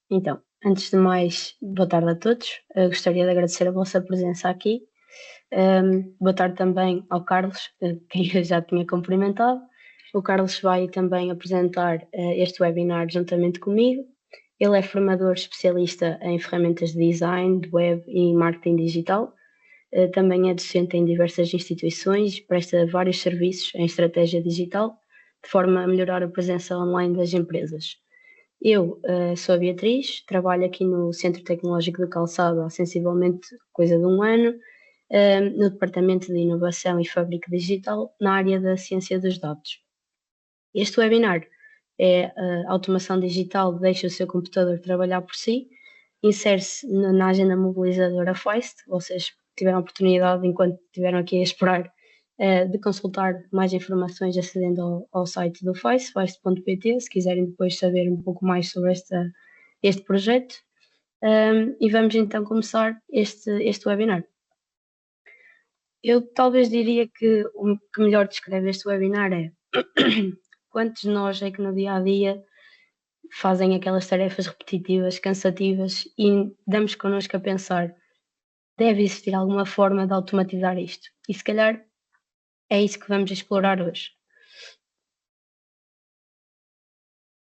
Então, antes de mais, boa tarde a todos. Gostaria de agradecer a vossa presença aqui. Boa tarde também ao Carlos, quem eu já tinha cumprimentado. O Carlos vai também apresentar este webinar juntamente comigo. Ele é formador especialista em ferramentas de design, de web e marketing digital. Também é docente em diversas instituições, presta vários serviços em estratégia digital, de forma a melhorar a presença online das empresas. Eu sou a Beatriz, trabalho aqui no Centro Tecnológico de Calçado há sensivelmente coisa de um ano, no Departamento de Inovação e Fábrica Digital, na área da Ciência dos Dados. Este webinar é a automação digital deixa o seu computador trabalhar por si, insere-se na agenda mobilizadora Feist. Vocês tiveram a oportunidade, enquanto estiveram aqui a esperar, de consultar mais informações acedendo ao site do feist.pt, se quiserem depois saber um pouco mais sobre este projeto. E vamos então começar este webinar. Eu talvez diria que o que melhor descreve este webinar é quantos de nós é que no dia a dia fazem aquelas tarefas repetitivas, cansativas e damos connosco a pensar, deve existir alguma forma de automatizar isto. E se calhar é isso que vamos explorar hoje.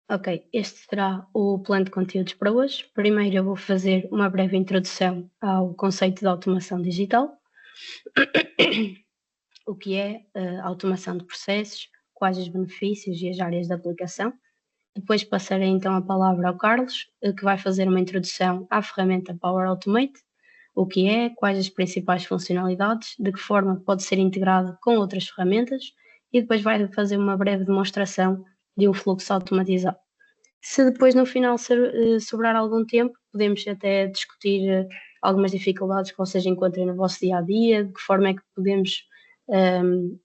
Ok, este será o plano de conteúdos para hoje. Primeiro eu vou fazer uma breve introdução ao conceito de automação digital. O que é a automação de processos, quais os benefícios e as áreas de aplicação. Depois passarei então a palavra ao Carlos, que vai fazer uma introdução à ferramenta Power Automate, o que é, quais as principais funcionalidades, de que forma pode ser integrada com outras ferramentas e depois vai fazer uma breve demonstração de um fluxo automatizado. Se depois no final sobrar algum tempo, podemos até discutir algumas dificuldades que vocês encontrem no vosso dia a dia, de que forma é que podemos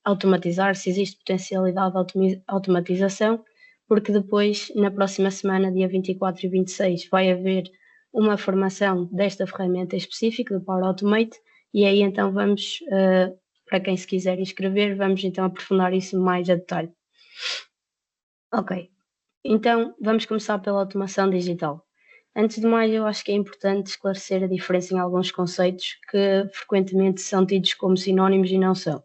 automatizar, se existe potencialidade de automatização, porque depois, na próxima semana, dia 24 e 26, vai haver uma formação desta ferramenta específica, do Power Automate, e aí então vamos, para quem se quiser inscrever, vamos então aprofundar isso mais a detalhe. Ok, então vamos começar pela automação digital. Antes de mais, eu acho que é importante esclarecer a diferença em alguns conceitos que frequentemente são tidos como sinónimos e não são.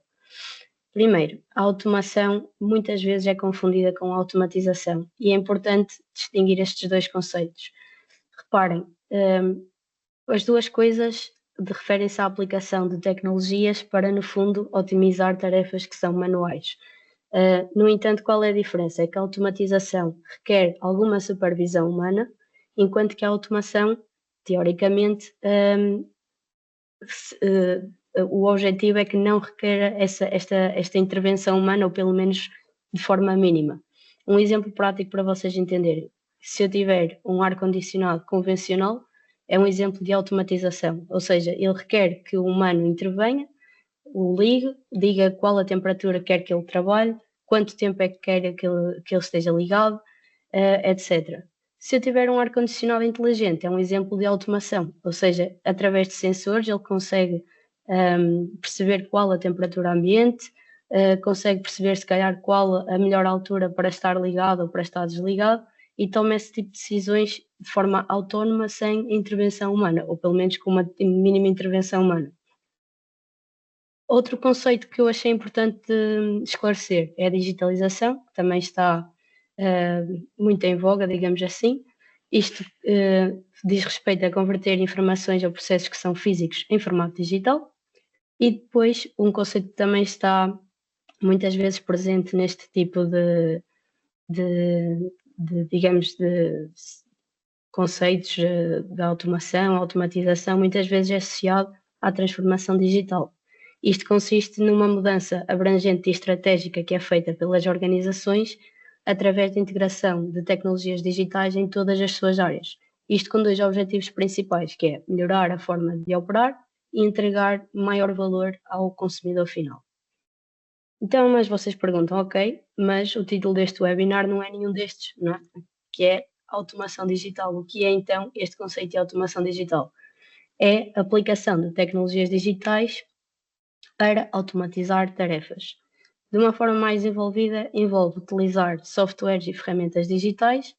Primeiro, a automação muitas vezes é confundida com a automatização e é importante distinguir estes dois conceitos. Reparem, as duas coisas referem-se à aplicação de tecnologias para, no fundo, otimizar tarefas que são manuais. No entanto, qual é a diferença? É que a automatização requer alguma supervisão humana, enquanto que a automação, teoricamente, o objetivo é que não requer esta intervenção humana, ou pelo menos de forma mínima. Um exemplo prático para vocês entenderem. Se eu tiver um ar-condicionado convencional, é um exemplo de automatização, ou seja, ele requer que o humano intervenha, o ligue, diga qual a temperatura quer que ele trabalhe, quanto tempo é que quer que ele esteja ligado, etc. Se eu tiver um ar-condicionado inteligente, é um exemplo de automação, ou seja, através de sensores ele consegue perceber qual a temperatura ambiente, consegue perceber se calhar qual a melhor altura para estar ligado ou para estar desligado e toma esse tipo de decisões de forma autónoma, sem intervenção humana, ou pelo menos com uma mínima intervenção humana. Outro conceito que eu achei importante esclarecer é a digitalização, que também está muito em voga, digamos assim. Isto diz respeito a converter informações ou processos que são físicos em formato digital. E depois, um conceito que também está muitas vezes presente neste tipo digamos, de conceitos da automação, automatização, muitas vezes é associado à transformação digital. Isto consiste numa mudança abrangente e estratégica que é feita pelas organizações através da integração de tecnologias digitais em todas as suas áreas. Isto com dois objetivos principais, que é melhorar a forma de operar e entregar maior valor ao consumidor final. Então, mas vocês perguntam, ok, mas o título deste webinar não é nenhum destes, não é? Que é automação digital. O que é então este conceito de automação digital? É a aplicação de tecnologias digitais para automatizar tarefas. De uma forma mais envolvida, envolve utilizar softwares e ferramentas digitais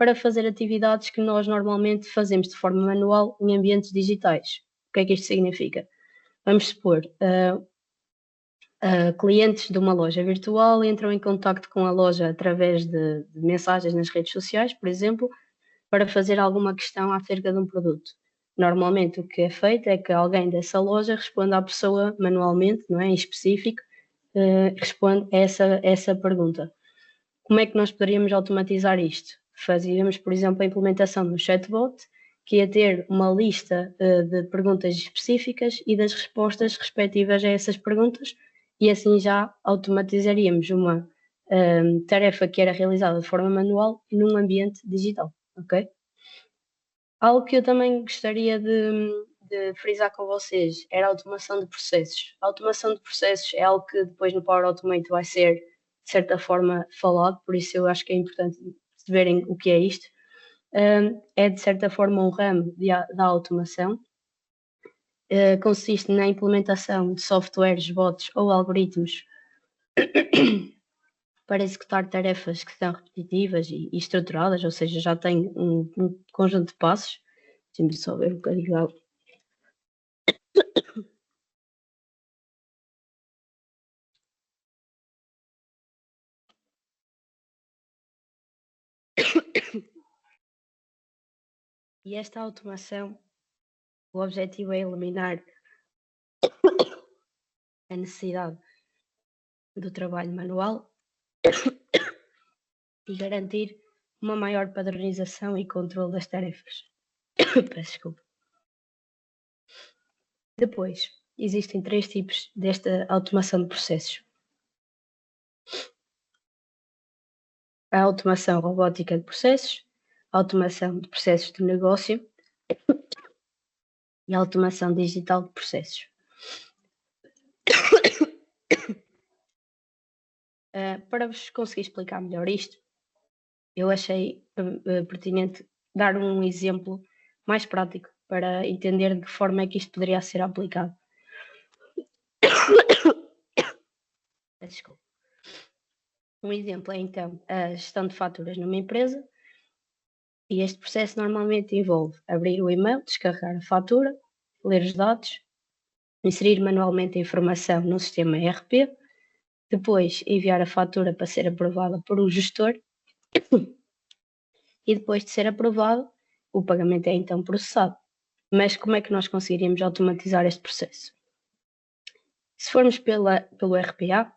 para fazer atividades que nós normalmente fazemos de forma manual em ambientes digitais. O que é que isto significa? Vamos supor, clientes de uma loja virtual entram em contacto com a loja através de mensagens nas redes sociais, por exemplo, para fazer alguma questão acerca de um produto. Normalmente o que é feito é que alguém dessa loja responde à pessoa manualmente, não é, em específico, responde a essa pergunta. Como é que nós poderíamos automatizar isto? Fazíamos, por exemplo, a implementação do chatbot, que ia ter uma lista de perguntas específicas e das respostas respectivas a essas perguntas, e assim já automatizaríamos uma tarefa que era realizada de forma manual num ambiente digital, ok? Algo que eu também gostaria de frisar com vocês era a automação de processos. A automação de processos é algo que depois no Power Automate vai ser, de certa forma, falado, por isso eu acho que é importante verem o que é isto. É, de certa forma, um ramo da automação. Consiste na implementação de softwares, bots ou algoritmos para executar tarefas que são repetitivas e estruturadas, ou seja, já tem um conjunto de passos. Deixa-me só ver um bocadinho de água. E esta automação, o objetivo é eliminar a necessidade do trabalho manual e garantir uma maior padronização e controle das tarefas. Peço desculpa. Depois, existem 3 tipos desta automação de processos. A automação robótica de processos, a automação de processos de negócio e a automação digital de processos. Para vos conseguir explicar melhor isto, eu achei pertinente dar um exemplo mais prático para entender de que forma é que isto poderia ser aplicado. Desculpa. Um exemplo é então a gestão de faturas numa empresa, e este processo normalmente envolve abrir o e-mail, descarregar a fatura, ler os dados, inserir manualmente a informação no sistema ERP, depois enviar a fatura para ser aprovada por um gestor e depois de ser aprovado, o pagamento é então processado. Mas como é que nós conseguiríamos automatizar este processo? Se formos pelo RPA,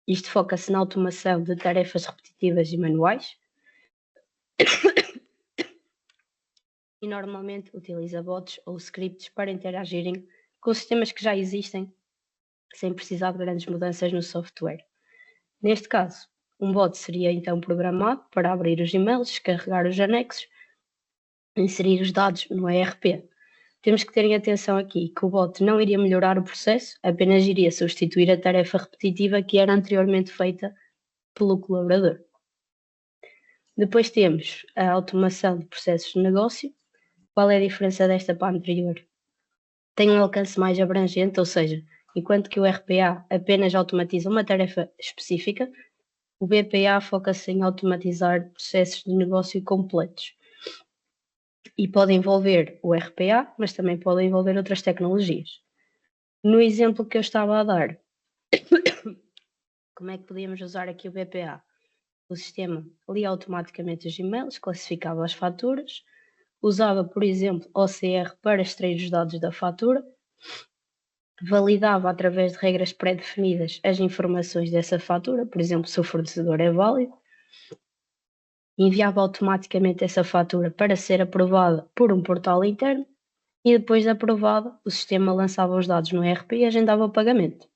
isto foca-se na automação de tarefas repetitivas e manuais e normalmente utiliza bots ou scripts para interagirem com sistemas que já existem sem precisar de grandes mudanças no software. Neste caso, um bot seria então programado para abrir os e-mails, descarregar os anexos, inserir os dados no ERP. Temos que terem atenção aqui que o bot não iria melhorar o processo, apenas iria substituir a tarefa repetitiva que era anteriormente feita pelo colaborador. Depois temos a automação de processos de negócio. Qual é a diferença desta para a anterior? Tem um alcance mais abrangente, ou seja, enquanto que o RPA apenas automatiza uma tarefa específica, o BPA foca-se em automatizar processos de negócio completos. E pode envolver o RPA, mas também pode envolver outras tecnologias. No exemplo que eu estava a dar, como é que podíamos usar aqui o BPA? O sistema lia automaticamente os e-mails, classificava as faturas, usava, por exemplo, OCR para extrair os dados da fatura, validava através de regras pré-definidas as informações dessa fatura, por exemplo, se o fornecedor é válido, enviava automaticamente essa fatura para ser aprovada por um portal interno e depois de aprovada, o sistema lançava os dados no ERP e agendava o pagamento.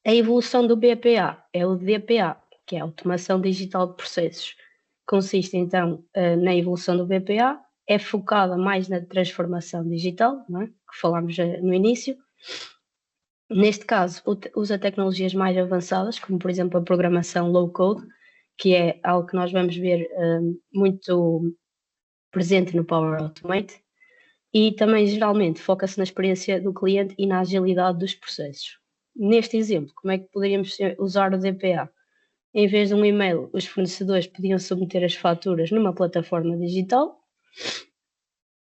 A evolução do BPA é o DPA, que é a Automação Digital de Processos. Consiste então na evolução do BPA, é focada mais na transformação digital, não é? Que falámos no início. Neste caso, usa tecnologias mais avançadas, como por exemplo a programação low-code, que é algo que nós vamos ver muito presente no Power Automate, e também geralmente foca-se na experiência do cliente e na agilidade dos processos. Neste exemplo, como é que poderíamos usar o DPA? Em vez de um e-mail, os fornecedores podiam submeter as faturas numa plataforma digital.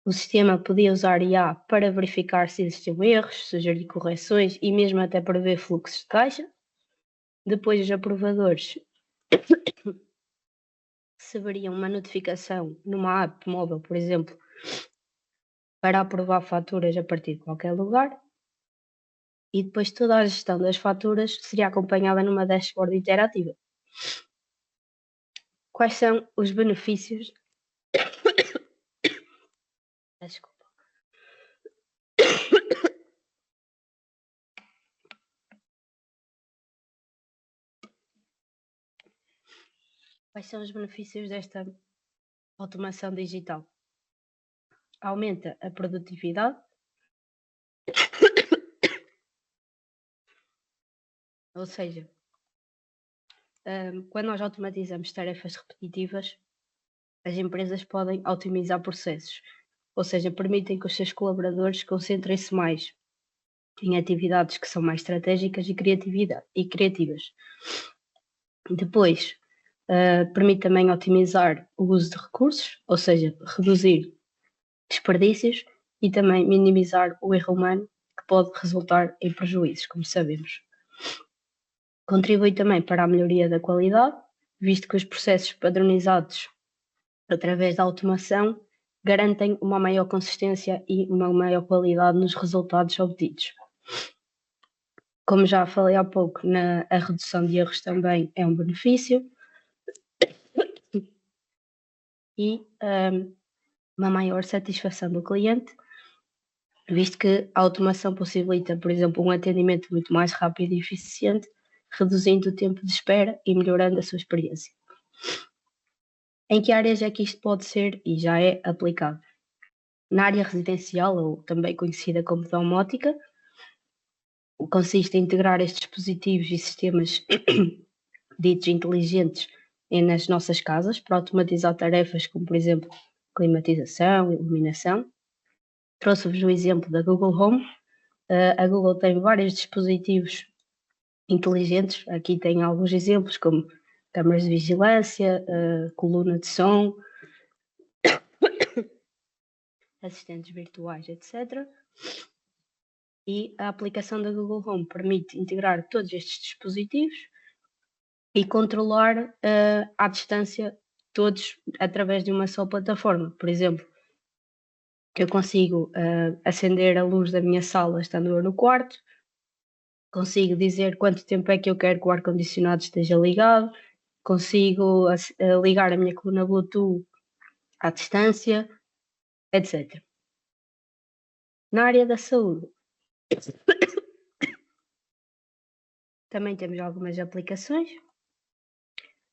O sistema podia usar IA para verificar se existiam erros, sugerir correções e mesmo até prever fluxos de caixa. Depois, os aprovadores receberiam uma notificação numa app móvel, por exemplo, para aprovar faturas a partir de qualquer lugar. E depois toda a gestão das faturas seria acompanhada numa dashboard interativa. Quais são os benefícios? Desculpa. Quais são os benefícios desta automação digital? Aumenta a produtividade. Ou seja, quando nós automatizamos tarefas repetitivas, as empresas podem otimizar processos, ou seja, permitem que os seus colaboradores concentrem-se mais em atividades que são mais estratégicas e criativas. Depois, permite também otimizar o uso de recursos, ou seja, reduzir desperdícios e também minimizar o erro humano que pode resultar em prejuízos, como sabemos. Contribui também para a melhoria da qualidade, visto que os processos padronizados através da automação garantem uma maior consistência e uma maior qualidade nos resultados obtidos. Como já falei há pouco, a redução de erros também é um benefício e uma maior satisfação do cliente, visto que a automação possibilita, por exemplo, um atendimento muito mais rápido e eficiente, reduzindo o tempo de espera e melhorando a sua experiência. Em que áreas é que isto pode ser e já é aplicado? Na área residencial, ou também conhecida como domótica, consiste em integrar estes dispositivos e sistemas ditos inteligentes nas nossas casas para automatizar tarefas como, por exemplo, climatização, iluminação. Trouxe-vos o exemplo da Google Home. A Google tem vários dispositivos inteligentes. Aqui tem alguns exemplos como câmaras de vigilância, coluna de som, assistentes virtuais, etc. E a aplicação da Google Home permite integrar todos estes dispositivos e controlar à distância todos através de uma só plataforma. Por exemplo, eu consigo acender a luz da minha sala estando eu no quarto, consigo dizer quanto tempo é que eu quero que o ar-condicionado esteja ligado, consigo ligar a minha coluna Bluetooth à distância, etc. Na área da saúde, também temos algumas aplicações: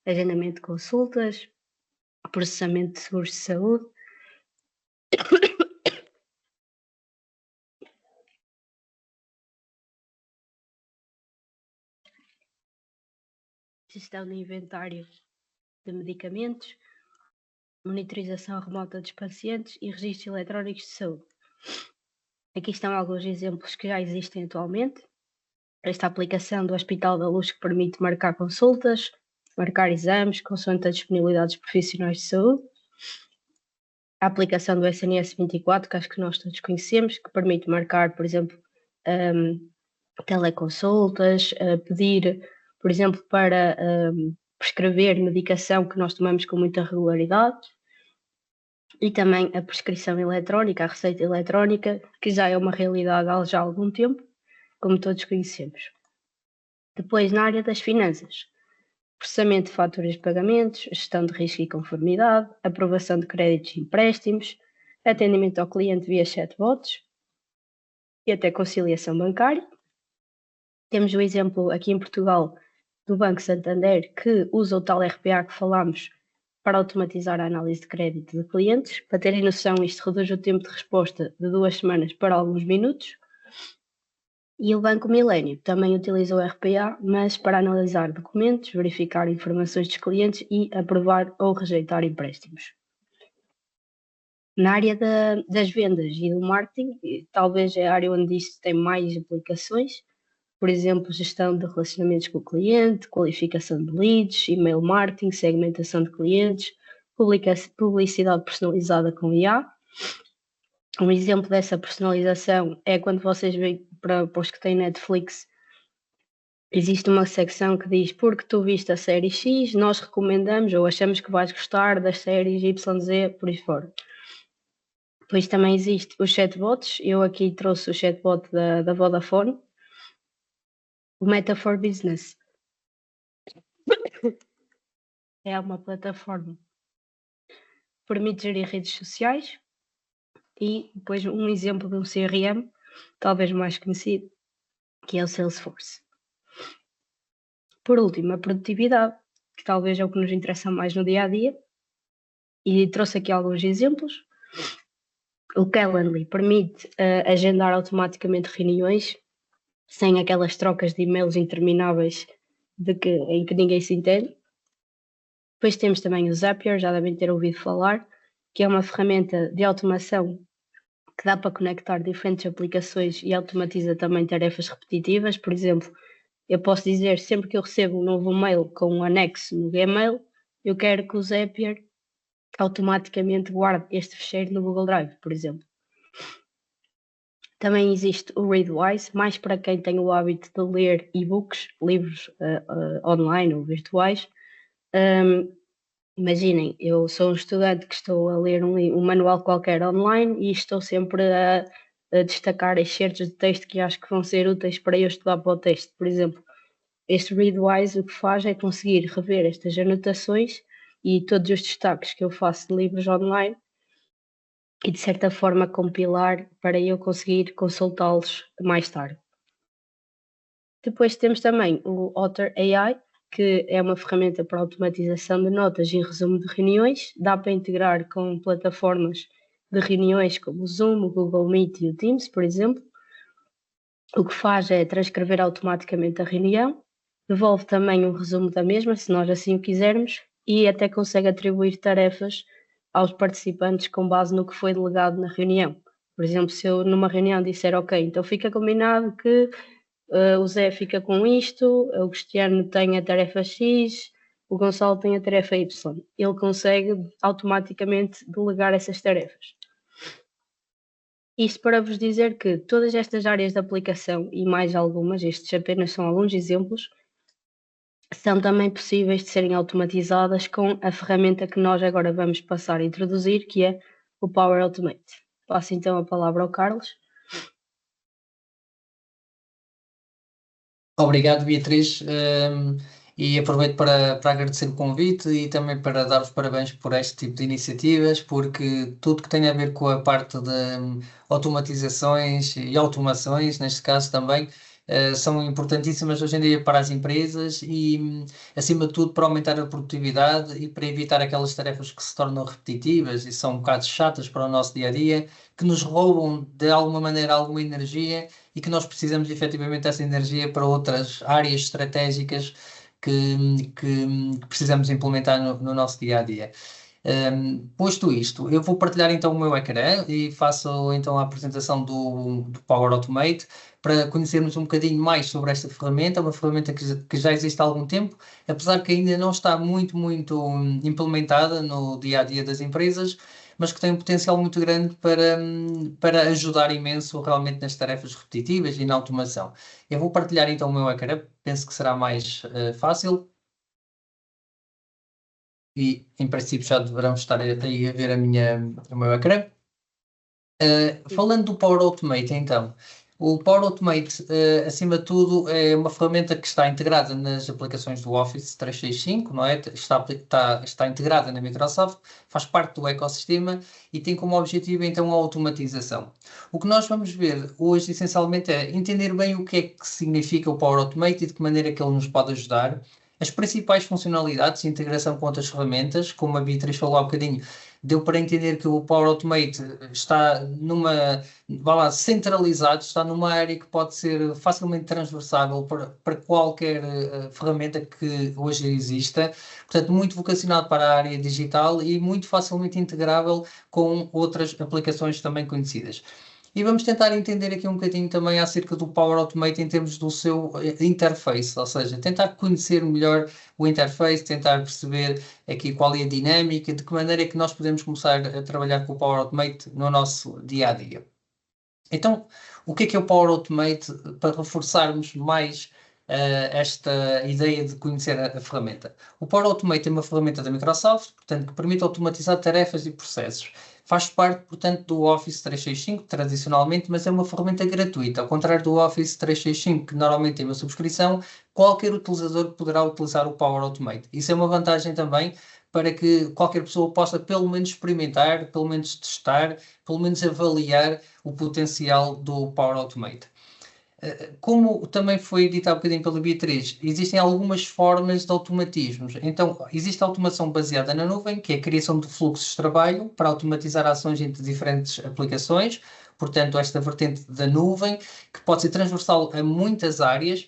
agendamento de consultas, processamento de seguros de saúde, gestão de inventário de medicamentos, monitorização remota dos pacientes e registros eletrónicos de saúde. Aqui estão alguns exemplos que já existem atualmente. Esta aplicação do Hospital da Luz que permite marcar consultas, marcar exames, consoante a disponibilidade dos profissionais de saúde. A aplicação do SNS 24, que acho que nós todos conhecemos, que permite marcar, por exemplo, teleconsultas, pedir, por exemplo, para prescrever medicação que nós tomamos com muita regularidade. E também a prescrição eletrónica, a receita eletrónica, que já é uma realidade há já algum tempo, como todos conhecemos. Depois, na área das finanças, processamento de faturas de pagamentos, gestão de risco e conformidade, aprovação de créditos e empréstimos, atendimento ao cliente via chatbots e até conciliação bancária. Temos o exemplo aqui em Portugal do Banco Santander, que usa o tal RPA que falámos para automatizar a análise de crédito de clientes. Para terem noção, isto reduz o tempo de resposta de 2 semanas para alguns minutos. E o Banco Milênio também utiliza o RPA, mas para analisar documentos, verificar informações dos clientes e aprovar ou rejeitar empréstimos. Na área das vendas e do marketing, talvez é a área onde isto tem mais aplicações, por exemplo, gestão de relacionamentos com o cliente, qualificação de leads, e-mail marketing, segmentação de clientes, publicidade personalizada com IA. Um exemplo dessa personalização é quando vocês veem, para os que têm Netflix, existe uma secção que diz: porque tu viste a série X, nós recomendamos ou achamos que vais gostar das séries YZ, por aí fora. Depois também existe os chatbots. Eu aqui trouxe o chatbot da Vodafone, o Meta for Business. É uma plataforma que permite gerir redes sociais. E depois um exemplo de um CRM, talvez mais conhecido, que é o Salesforce. Por último, a produtividade, que talvez é o que nos interessa mais no dia a dia, e trouxe aqui alguns exemplos. O Calendly permite agendar automaticamente reuniões sem aquelas trocas de e-mails intermináveis em que ninguém se entende. Depois temos também o Zapier, já devem ter ouvido falar, que é uma ferramenta de automação que dá para conectar diferentes aplicações e automatiza também tarefas repetitivas. Por exemplo, eu posso dizer, sempre que eu recebo um novo mail com um anexo no Gmail, eu quero que o Zapier automaticamente guarde este ficheiro no Google Drive, por exemplo. Também existe o Readwise, mais para quem tem o hábito de ler e-books, livros online ou virtuais. Imaginem, eu sou um estudante que estou a ler um manual qualquer online e estou sempre a destacar excertos de texto que acho que vão ser úteis para eu estudar para o texto. Por exemplo, este Readwise o que faz é conseguir rever estas anotações e todos os destaques que eu faço de livros online e, de certa forma, compilar para eu conseguir consultá-los mais tarde. Depois temos também o Otter AI, que é uma ferramenta para automatização de notas e resumo de reuniões. Dá para integrar com plataformas de reuniões como o Zoom, o Google Meet e o Teams, por exemplo. O que faz é transcrever automaticamente a reunião, devolve também um resumo da mesma, se nós assim o quisermos, e até consegue atribuir tarefas aos participantes com base no que foi delegado na reunião. Por exemplo, se eu numa reunião disser, ok, então fica combinado que o Zé fica com isto, o Cristiano tem a tarefa X, o Gonçalo tem a tarefa Y. Ele consegue automaticamente delegar essas tarefas. Isto para vos dizer que todas estas áreas de aplicação e mais algumas, estes apenas são alguns exemplos, são também possíveis de serem automatizadas com a ferramenta que nós agora vamos passar a introduzir, que é o Power Automate. Passo então a palavra ao Carlos. Obrigado, Beatriz, e aproveito para agradecer o convite e também para dar os parabéns por este tipo de iniciativas, porque tudo que tem a ver com a parte de automatizações e automações, neste caso também, são importantíssimas hoje em dia para as empresas e, acima de tudo, para aumentar a produtividade e para evitar aquelas tarefas que se tornam repetitivas e são um bocado chatas para o nosso dia a dia, que nos roubam de alguma maneira alguma energia e que nós precisamos efetivamente dessa energia para outras áreas estratégicas que precisamos implementar no nosso dia a dia. Posto isto, eu vou partilhar então o meu ecrã e faço então a apresentação do Power Automate para conhecermos um bocadinho mais sobre esta ferramenta, uma ferramenta que já existe há algum tempo, apesar que ainda não está muito implementada no dia a dia das empresas, mas que tem um potencial muito grande para ajudar imenso realmente nas tarefas repetitivas e na automação. Eu vou partilhar então o meu ecrã, penso que será mais fácil. E em princípio já deverão estar aí a ver o meu ecrã. Falando do Power Automate, então, o Power Automate, acima de tudo, é uma ferramenta que está integrada nas aplicações do Office 365, não é? Está integrada na Microsoft, faz parte do ecossistema e tem como objetivo, então, a automatização. O que nós vamos ver hoje, essencialmente, é entender bem o que é que significa o Power Automate e de que maneira que ele nos pode ajudar, as principais funcionalidades e integração com outras ferramentas, como a Beatriz falou há bocadinho, deu para entender que o Power Automate está centralizado, está numa área que pode ser facilmente transversável para qualquer ferramenta que hoje exista, portanto, muito vocacionado para a área digital e muito facilmente integrável com outras aplicações também conhecidas. E vamos tentar entender aqui um bocadinho também acerca do Power Automate em termos do seu interface, ou seja, tentar conhecer melhor o interface, tentar perceber aqui qual é a dinâmica, de que maneira é que nós podemos começar a trabalhar com o Power Automate no nosso dia a dia. Então, o que é o Power Automate para reforçarmos mais esta ideia de conhecer a ferramenta? O Power Automate é uma ferramenta da Microsoft, portanto, que permite automatizar tarefas e processos. Faz parte, portanto, do Office 365, tradicionalmente, mas é uma ferramenta gratuita. Ao contrário do Office 365, que normalmente tem uma subscrição, qualquer utilizador poderá utilizar o Power Automate. Isso é uma vantagem também para que qualquer pessoa possa pelo menos experimentar, pelo menos testar, pelo menos avaliar o potencial do Power Automate. Como também foi dito há bocadinho pela Beatriz, existem algumas formas de automatismos. Então, existe a automação baseada na nuvem, que é a criação de fluxos de trabalho para automatizar ações entre diferentes aplicações. Portanto, esta vertente da nuvem, que pode ser transversal a muitas áreas.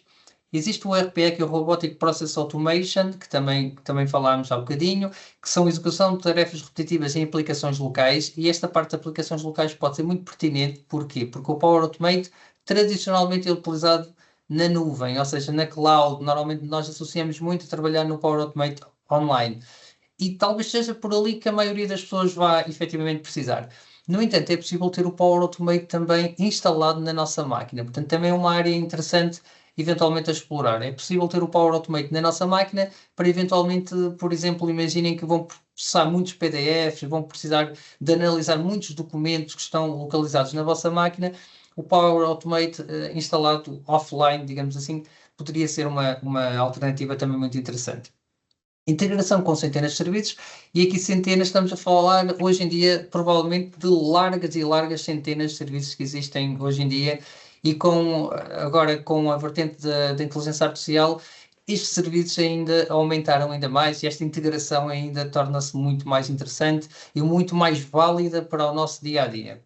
Existe o RPA, que é o Robotic Process Automation, que também falámos há bocadinho, que são a execução de tarefas repetitivas em aplicações locais, e esta parte de aplicações locais pode ser muito pertinente. Porquê? Porque o Power Automate tradicionalmente é utilizado na nuvem, ou seja, na cloud. Normalmente nós associamos muito a trabalhar no Power Automate online. E talvez seja por ali que a maioria das pessoas vá efetivamente precisar. No entanto, é possível ter o Power Automate também instalado na nossa máquina. Portanto, também é uma área interessante eventualmente a explorar. É possível ter o Power Automate na nossa máquina para eventualmente, por exemplo, imaginem que vão processar muitos PDFs, vão precisar de analisar muitos documentos que estão localizados na vossa máquina. O Power Automate instalado offline, digamos assim, poderia ser uma alternativa também muito interessante. Integração com centenas de serviços, e aqui centenas estamos a falar hoje em dia provavelmente de largas e largas centenas de serviços que existem hoje em dia, e agora com a vertente da inteligência artificial, estes serviços ainda aumentaram ainda mais, e esta integração ainda torna-se muito mais interessante e muito mais válida para o nosso dia a dia.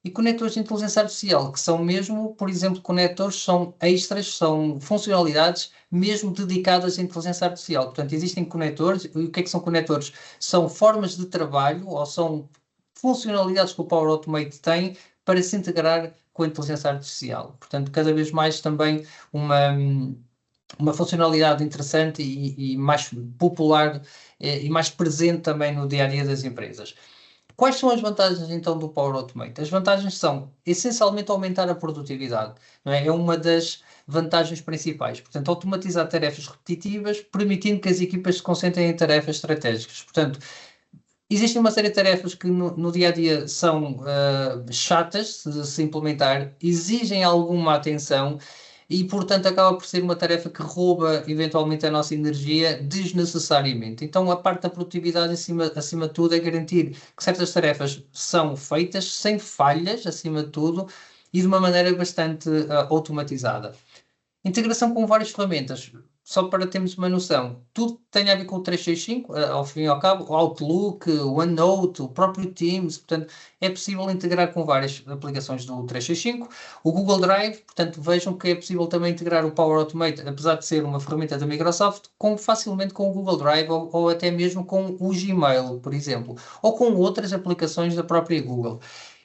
E conectores de inteligência artificial, que são mesmo, por exemplo, conectores são extras, são funcionalidades mesmo dedicadas à inteligência artificial. Portanto, existem conectores, e o que é que são conectores? São formas de trabalho ou são funcionalidades que o Power Automate tem para se integrar com a inteligência artificial. Portanto, cada vez mais também uma funcionalidade interessante e mais popular e mais presente também no dia a dia das empresas. Quais são as vantagens então do Power Automate? As vantagens são essencialmente aumentar a produtividade, não é? É uma das vantagens principais. Portanto, automatizar tarefas repetitivas, permitindo que as equipas se concentrem em tarefas estratégicas. Portanto, existem uma série de tarefas que no dia a dia são chatas de se implementar, exigem alguma atenção e, portanto, acaba por ser uma tarefa que rouba eventualmente a nossa energia desnecessariamente. Então, a parte da produtividade, acima de tudo, é garantir que certas tarefas são feitas sem falhas, acima de tudo, e de uma maneira bastante automatizada. Integração com várias ferramentas. Só para termos uma noção, tudo que tem a ver com o 365, ao fim e ao cabo, o Outlook, o OneNote, o próprio Teams, portanto, é possível integrar com várias aplicações do 365. O Google Drive, portanto, vejam que é possível também integrar o Power Automate, apesar de ser uma ferramenta da Microsoft, facilmente com o Google Drive ou até mesmo com o Gmail, por exemplo, ou com outras aplicações da própria Google.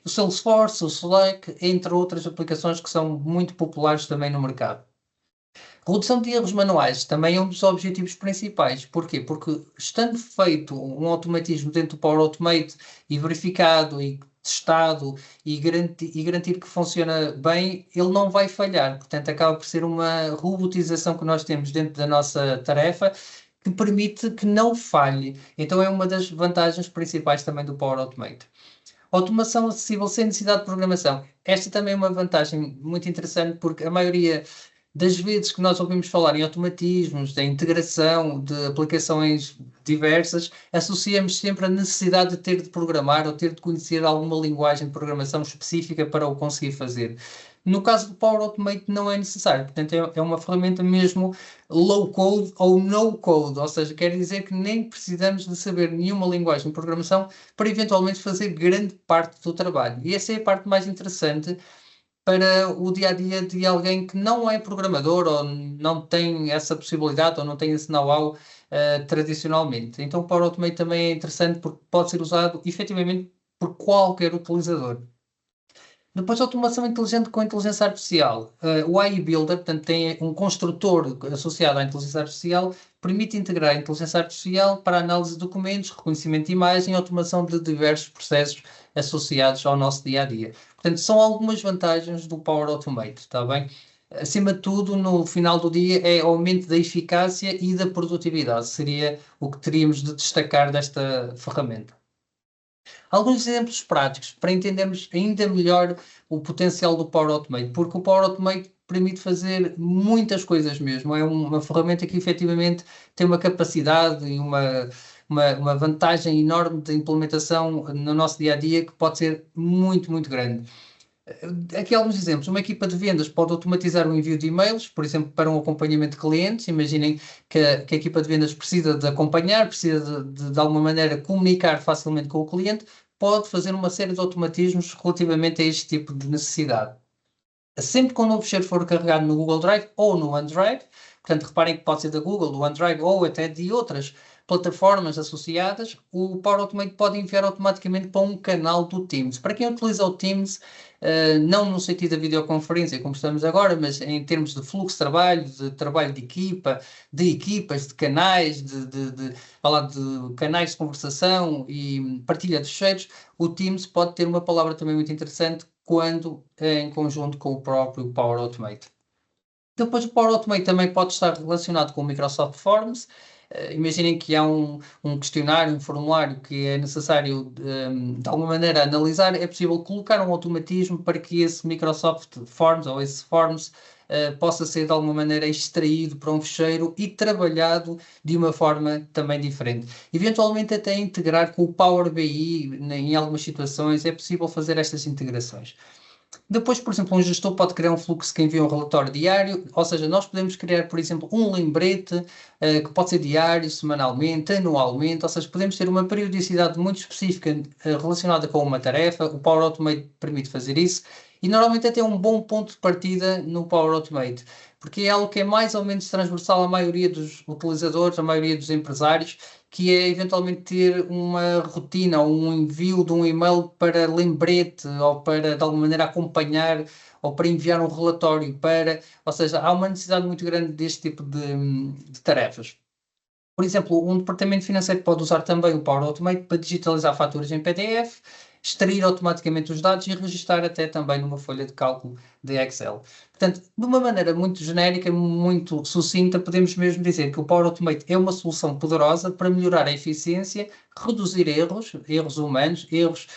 O Salesforce, o Slack, entre outras aplicações que são muito populares também no mercado. Redução de erros manuais também é um dos objetivos principais. Porquê? Porque estando feito um automatismo dentro do Power Automate e verificado e testado e garantir que funciona bem, ele não vai falhar. Portanto, acaba por ser uma robotização que nós temos dentro da nossa tarefa que permite que não falhe. Então é uma das vantagens principais também do Power Automate. Automação acessível sem necessidade de programação. Esta também é uma vantagem muito interessante, porque a maioria das vezes que nós ouvimos falar em automatismos, da integração de aplicações diversas, associamos sempre a necessidade de ter de programar ou ter de conhecer alguma linguagem de programação específica para o conseguir fazer. No caso do Power Automate não é necessário, portanto é uma ferramenta mesmo low code ou no code, ou seja, quer dizer que nem precisamos de saber nenhuma linguagem de programação para eventualmente fazer grande parte do trabalho. E essa é a parte mais interessante para o dia a dia de alguém que não é programador ou não tem essa possibilidade ou não tem esse know-how tradicionalmente. Então o Power Automate também é interessante porque pode ser usado efetivamente por qualquer utilizador. Depois, automação inteligente com inteligência artificial. O AI Builder, portanto, tem um construtor associado à inteligência artificial, permite integrar a inteligência artificial para análise de documentos, reconhecimento de imagem e automação de diversos processos associados ao nosso dia a dia. Portanto, são algumas vantagens do Power Automate, está bem? Acima de tudo, no final do dia, é aumento da eficácia e da produtividade. Seria o que teríamos de destacar desta ferramenta. Alguns exemplos práticos para entendermos ainda melhor o potencial do Power Automate, porque o Power Automate permite fazer muitas coisas mesmo. É uma ferramenta que efetivamente tem uma capacidade e uma vantagem enorme de implementação no nosso dia a dia que pode ser muito, muito grande. Aqui alguns exemplos. Uma equipa de vendas pode automatizar o envio de e-mails, por exemplo, para um acompanhamento de clientes. Imaginem que a equipa de vendas precisa de acompanhar, precisa de alguma maneira comunicar facilmente com o cliente, pode fazer uma série de automatismos relativamente a este tipo de necessidade. Sempre que um novo fecheiro for carregado no Google Drive ou no OneDrive, portanto, reparem que pode ser da Google, do OneDrive ou até de outras plataformas associadas, o Power Automate pode enviar automaticamente para um canal do Teams. Para quem utiliza o Teams, não no sentido da videoconferência, como estamos agora, mas em termos de fluxo de trabalho de equipa, de equipas, de canais, falar de canais de conversação e partilha de fecheiros, o Teams pode ter uma palavra também muito interessante quando em conjunto com o próprio Power Automate. Depois o Power Automate também pode estar relacionado com o Microsoft Forms. Imaginem que há um questionário, um formulário que é necessário de alguma maneira analisar. É possível colocar um automatismo para que esse Microsoft Forms ou esse Forms possa ser de alguma maneira extraído para um fecheiro e trabalhado de uma forma também diferente. Eventualmente até integrar com o Power BI em algumas situações é possível fazer estas integrações. Depois, por exemplo, um gestor pode criar um fluxo que envia um relatório diário, ou seja, nós podemos criar, por exemplo, um lembrete que pode ser diário, semanalmente, anualmente, ou seja, podemos ter uma periodicidade muito específica relacionada com uma tarefa. O Power Automate permite fazer isso e normalmente até um bom ponto de partida no Power Automate, porque é algo que é mais ou menos transversal à maioria dos utilizadores, à maioria dos empresários, que é eventualmente ter uma rotina ou um envio de um e-mail para lembrete ou para de alguma maneira acompanhar ou para enviar um relatório ou seja, há uma necessidade muito grande deste tipo de tarefas. Por exemplo, um departamento financeiro pode usar também o Power Automate para digitalizar faturas em PDF, extrair automaticamente os dados e registar até também numa folha de cálculo de Excel. Portanto, de uma maneira muito genérica, muito sucinta, podemos mesmo dizer que o Power Automate é uma solução poderosa para melhorar a eficiência, reduzir erros humanos, erros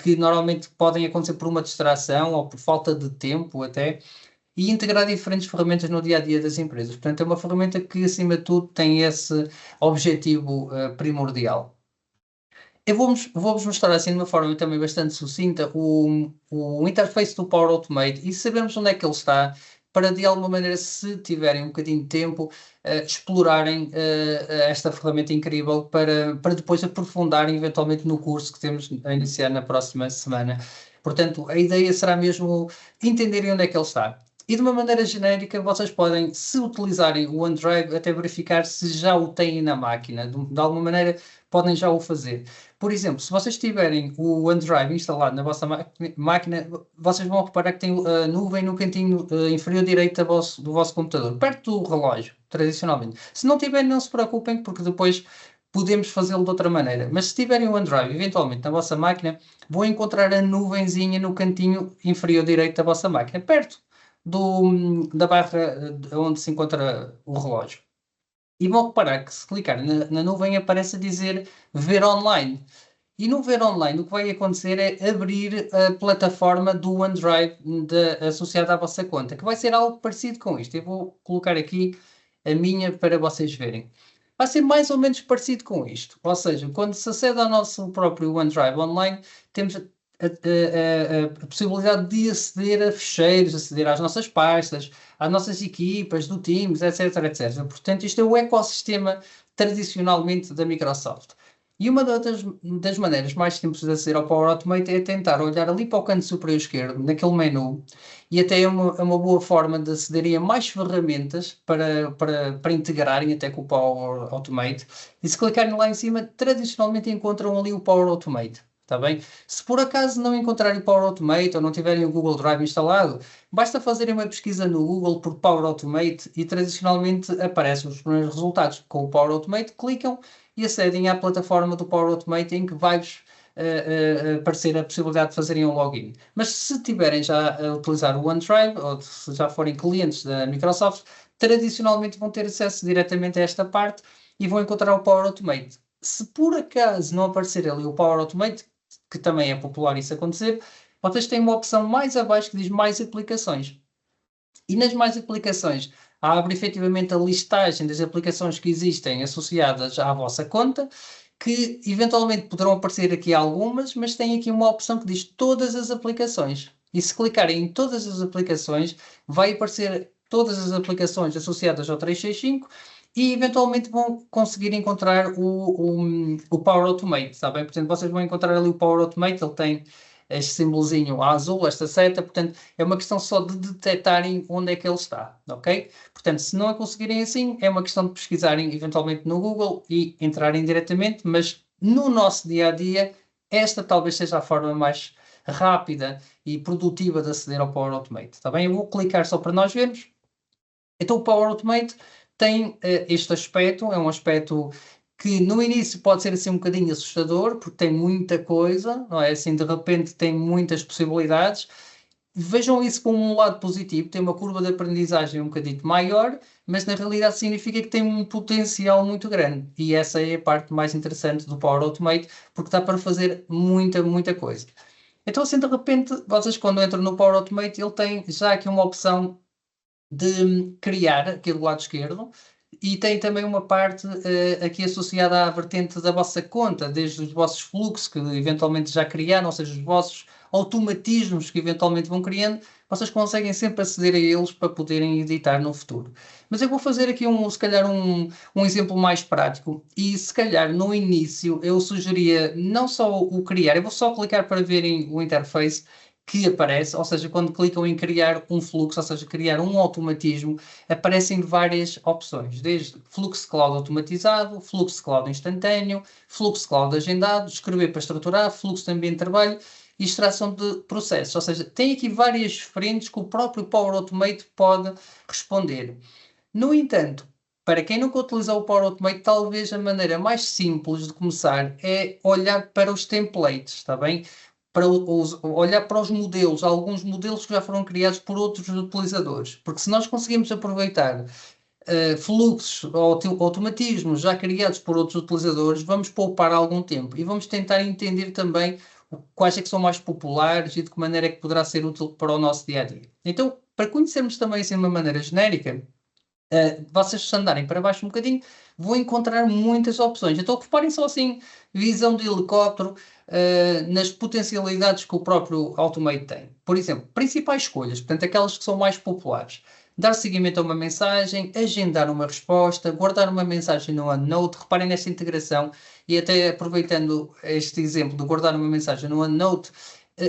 que normalmente podem acontecer por uma distração ou por falta de tempo até, e integrar diferentes ferramentas no dia a dia das empresas. Portanto, é uma ferramenta que, acima de tudo, tem esse objetivo primordial. Eu vou-vos mostrar assim de uma forma também bastante sucinta o interface do Power Automate e sabemos onde é que ele está para de alguma maneira, se tiverem um bocadinho de tempo, explorarem esta ferramenta incrível para depois aprofundarem eventualmente no curso que temos a iniciar na próxima semana. Portanto, a ideia será mesmo entenderem onde é que ele está. E de uma maneira genérica, vocês podem, se utilizarem o OneDrive, até verificar se já o têm na máquina. De alguma maneira, podem já o fazer. Por exemplo, se vocês tiverem o OneDrive instalado na vossa máquina, vocês vão reparar que tem a nuvem no cantinho inferior direito do vosso computador, perto do relógio, tradicionalmente. Se não tiverem, não se preocupem, porque depois podemos fazê-lo de outra maneira. Mas se tiverem o OneDrive, eventualmente, na vossa máquina, vão encontrar a nuvenzinha no cantinho inferior direito da vossa máquina, perto da barra onde se encontra o relógio. E vão reparar que se clicar na nuvem aparece a dizer ver online. E no ver online o que vai acontecer é abrir a plataforma do OneDrive associada à vossa conta, que vai ser algo parecido com isto. Eu vou colocar aqui a minha para vocês verem. Vai ser mais ou menos parecido com isto. Ou seja, quando se acede ao nosso próprio OneDrive online, temos a possibilidade de aceder a fecheiros, aceder às nossas pastas, às nossas equipas, do Teams, etc, etc. Portanto, isto é o ecossistema tradicionalmente da Microsoft. E uma das maneiras mais simples de aceder ao Power Automate é tentar olhar ali para o canto superior esquerdo, naquele menu, e até é uma boa forma de acederem a mais ferramentas para integrarem até com o Power Automate. E se clicarem lá em cima, tradicionalmente encontram ali o Power Automate. Está bem? Se por acaso não encontrarem o Power Automate ou não tiverem o Google Drive instalado, basta fazerem uma pesquisa no Google por Power Automate e tradicionalmente aparecem os primeiros resultados. Com o Power Automate, clicam e acedem à plataforma do Power Automate em que vai-vos aparecer a possibilidade de fazerem um login. Mas se tiverem já a utilizar o OneDrive ou se já forem clientes da Microsoft, tradicionalmente vão ter acesso diretamente a esta parte e vão encontrar o Power Automate. Se por acaso não aparecer ali o Power Automate, que também é popular isso acontecer, vocês têm uma opção mais abaixo que diz mais aplicações. E nas mais aplicações, abre efetivamente a listagem das aplicações que existem associadas à vossa conta, que eventualmente poderão aparecer aqui algumas, mas tem aqui uma opção que diz todas as aplicações. E se clicarem em todas as aplicações, vai aparecer todas as aplicações associadas ao 365 e eventualmente vão conseguir encontrar o Power Automate, está bem? Portanto, vocês vão encontrar ali o Power Automate, ele tem este símbolozinho azul, esta seta, portanto, é uma questão só de detectarem onde é que ele está, ok? Portanto, se não a conseguirem assim, é uma questão de pesquisarem eventualmente no Google e entrarem diretamente, mas no nosso dia-a-dia, esta talvez seja a forma mais rápida e produtiva de aceder ao Power Automate, está bem? Eu vou clicar só para nós vermos. Então, o Power Automate tem este aspecto, é um aspecto que no início pode ser assim um bocadinho assustador, porque tem muita coisa, não é? Assim, de repente tem muitas possibilidades. Vejam isso como um lado positivo, tem uma curva de aprendizagem um bocadinho maior, mas na realidade significa que tem um potencial muito grande. E essa é a parte mais interessante do Power Automate, porque dá para fazer muita, muita coisa. Então, assim, de repente, vocês quando entram no Power Automate, ele tem já aqui uma opção de criar aqui do lado esquerdo e tem também uma parte aqui associada à vertente da vossa conta, desde os vossos fluxos que eventualmente já criaram, ou seja, os vossos automatismos que eventualmente vão criando, vocês conseguem sempre aceder a eles para poderem editar no futuro. Mas eu vou fazer aqui se calhar um exemplo mais prático e se calhar no início eu sugeria não só o criar, eu vou só clicar para verem o interface que aparece, ou seja, quando clicam em criar um fluxo, ou seja, criar um automatismo, aparecem várias opções, desde fluxo cloud automatizado, fluxo cloud instantâneo, fluxo cloud agendado, escrever para estruturar, fluxo de ambiente de trabalho e extração de processos. Ou seja, tem aqui várias frentes que o próprio Power Automate pode responder. No entanto, para quem nunca utilizou o Power Automate, talvez a maneira mais simples de começar é olhar para os templates, está bem? Para olhar para os modelos, alguns modelos que já foram criados por outros utilizadores. Porque se nós conseguimos aproveitar fluxos ou automatismos já criados por outros utilizadores, vamos poupar algum tempo e vamos tentar entender também quais é que são mais populares e de que maneira é que poderá ser útil para o nosso dia-a-dia. Então, para conhecermos também assim de uma maneira genérica, vocês se andarem para baixo um bocadinho, vão encontrar muitas opções. Então, reparem só assim, visão de helicóptero, nas potencialidades que o próprio Automate tem. Por exemplo, principais escolhas, portanto, aquelas que são mais populares. Dar seguimento a uma mensagem, agendar uma resposta, guardar uma mensagem no OneNote. Reparem nesta integração e até aproveitando este exemplo de guardar uma mensagem no OneNote,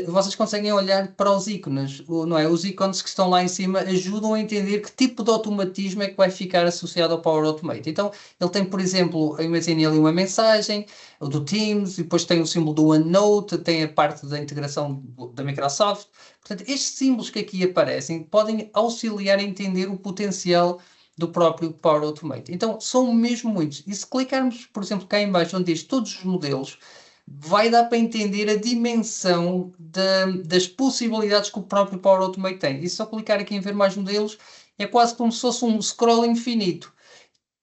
vocês conseguem olhar para os ícones, não é? Os ícones que estão lá em cima ajudam a entender que tipo de automatismo é que vai ficar associado ao Power Automate. Então, ele tem, por exemplo, imagine ali uma mensagem do Teams, e depois tem o símbolo do OneNote, tem a parte da integração da Microsoft. Portanto, estes símbolos que aqui aparecem podem auxiliar a entender o potencial do próprio Power Automate. Então, são mesmo muitos. E se clicarmos, por exemplo, cá em baixo, onde diz todos os modelos, vai dar para entender a dimensão das possibilidades que o próprio Power Automate tem. E só clicar aqui em ver mais modelos, é quase como se fosse um scroll infinito.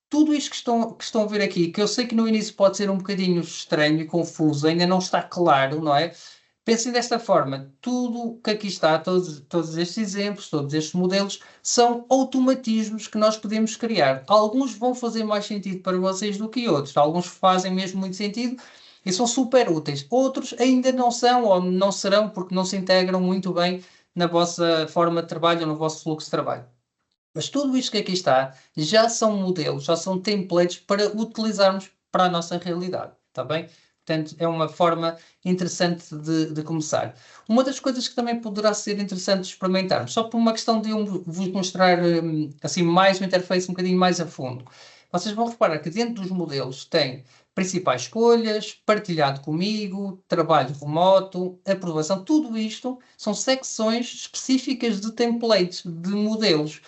Tudo isto que estão a ver aqui, que eu sei que no início pode ser um bocadinho estranho e confuso, ainda não está claro, não é? Pensem desta forma, tudo que aqui está, todos estes exemplos, todos estes modelos, são automatismos que nós podemos criar. Alguns vão fazer mais sentido para vocês do que outros, alguns fazem mesmo muito sentido e são super úteis. Outros ainda não são ou não serão porque não se integram muito bem na vossa forma de trabalho ou no vosso fluxo de trabalho. Mas tudo isto que aqui está já são modelos, já são templates para utilizarmos para a nossa realidade, está bem? Portanto, é uma forma interessante de começar. Uma das coisas que também poderá ser interessante experimentarmos, só por uma questão de eu vos mostrar assim mais o interface um bocadinho mais a fundo. Vocês vão reparar que dentro dos modelos tem principais escolhas, partilhado comigo, trabalho remoto, aprovação, tudo isto são secções específicas de templates, de modelos.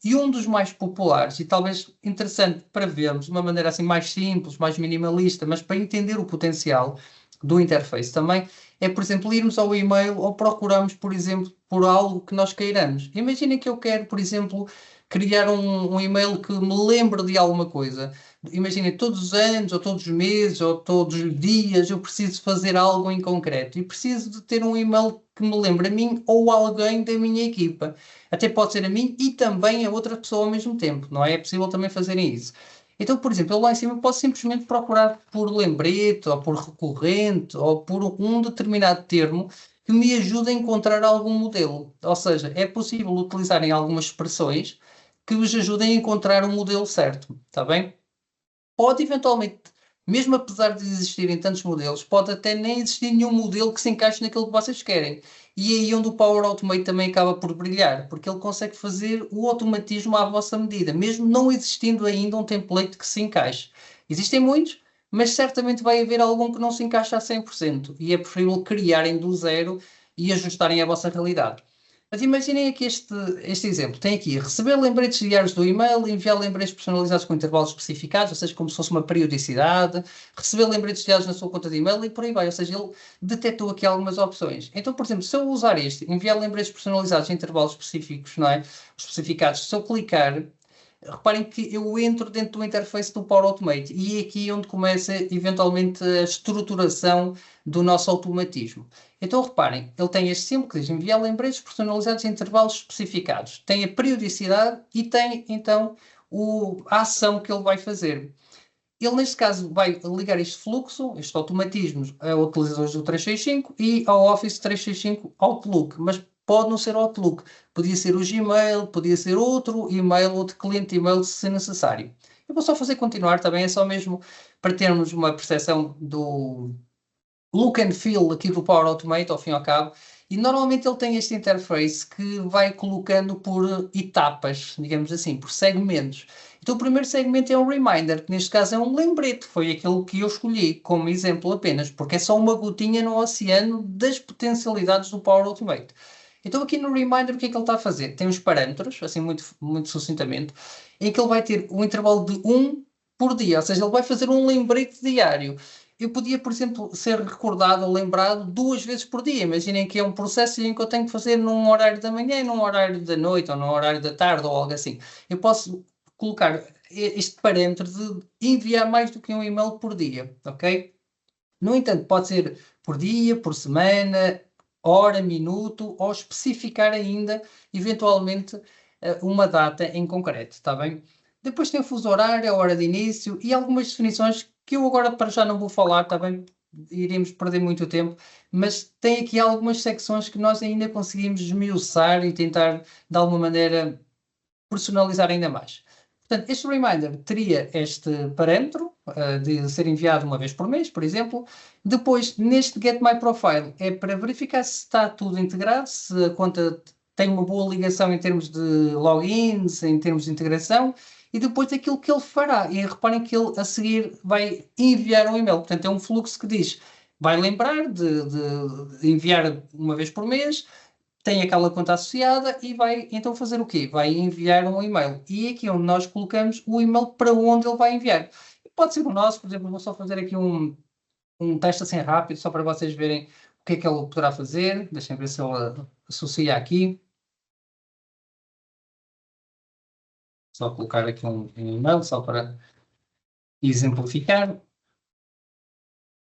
E um dos mais populares, e talvez interessante para vermos de uma maneira assim mais simples, mais minimalista, mas para entender o potencial do interface também, é, por exemplo, irmos ao e-mail ou procurarmos, por exemplo, por algo que nós queiramos. Imaginem que eu quero, por exemplo, criar um e-mail que me lembre de alguma coisa. Imaginem, todos os anos, ou todos os meses, ou todos os dias, eu preciso fazer algo em concreto e preciso de ter um e-mail que me lembre a mim ou alguém da minha equipa. Até pode ser a mim e também a outra pessoa ao mesmo tempo, não é? É possível também fazerem isso. Então, por exemplo, eu lá em cima posso simplesmente procurar por lembrete, ou por recorrente, ou por um determinado termo que me ajude a encontrar algum modelo. Ou seja, é possível utilizarem algumas expressões que vos ajudem a encontrar o modelo certo, está bem? Pode eventualmente, mesmo apesar de existirem tantos modelos, pode até nem existir nenhum modelo que se encaixe naquilo que vocês querem. E é aí onde o Power Automate também acaba por brilhar, porque ele consegue fazer o automatismo à vossa medida, mesmo não existindo ainda um template que se encaixe. Existem muitos, mas certamente vai haver algum que não se encaixa a 100%, e é preferível criarem do zero e ajustarem à vossa realidade. Mas imaginem aqui este exemplo. Tem aqui receber lembretes diários do e-mail, enviar lembretes personalizados com intervalos especificados, ou seja, como se fosse uma periodicidade, receber lembretes diários na sua conta de e-mail e por aí vai. Ou seja, ele detectou aqui algumas opções. Então, por exemplo, se eu usar este, enviar lembretes personalizados em intervalos específicos, não é? Especificados, se eu clicar, reparem que eu entro dentro do interface do Power Automate e é aqui onde começa eventualmente a estruturação do nosso automatismo. Então reparem, ele tem este símbolo que diz enviar lembretes personalizados em intervalos especificados. Tem a periodicidade e tem então a ação que ele vai fazer. Ele, neste caso, vai ligar este fluxo, estes automatismos, a utilizadores do 365 e ao Office 365 Outlook, mas pode não ser Outlook. Podia ser o Gmail, podia ser outro e-mail, outro cliente de e-mail, se necessário. Eu vou só fazer continuar, também é só mesmo para termos uma percepção do look and feel aqui do Power Automate, ao fim e ao cabo. E normalmente ele tem este interface que vai colocando por etapas, digamos assim, por segmentos. Então o primeiro segmento é um reminder, que neste caso é um lembrete, foi aquele que eu escolhi como exemplo apenas, porque é só uma gotinha no oceano das potencialidades do Power Automate. Então aqui no reminder o que é que ele está a fazer? Tem os parâmetros, assim muito sucintamente, em que ele vai ter um intervalo de 1 por dia, ou seja, ele vai fazer um lembrete diário. Eu podia, por exemplo, ser recordado ou lembrado 2 vezes por dia. Imaginem que é um processo em que eu tenho que fazer num horário da manhã, num horário da noite, ou num horário da tarde, ou algo assim. Eu posso colocar este parâmetro de enviar mais do que um e-mail por dia, ok? No entanto, pode ser por dia, por semana, hora, minuto, ou especificar ainda, eventualmente, uma data em concreto, está bem? Depois tem o fuso horário, a hora de início e algumas definições que eu agora para já não vou falar, está bem? Iríamos perder muito tempo, mas tem aqui algumas secções que nós ainda conseguimos esmiuçar e tentar, de alguma maneira, personalizar ainda mais. Portanto, este reminder teria este parâmetro de ser enviado uma vez por mês, por exemplo. Depois, neste Get My Profile, é para verificar se está tudo integrado, se a conta tem uma boa ligação em termos de logins, em termos de integração, e depois aquilo que ele fará. E reparem que ele, a seguir, vai enviar um e-mail. Portanto, é um fluxo que diz, vai lembrar de enviar uma vez por mês, tem aquela conta associada e vai então fazer o quê? Vai enviar um e-mail. E é aqui onde nós colocamos o e-mail para onde ele vai enviar. Pode ser o nosso, por exemplo, vou só fazer aqui um teste assim rápido, só para vocês verem o que é que ele poderá fazer. Deixem ver se ele associa aqui. Só colocar aqui um e-mail, só para exemplificar.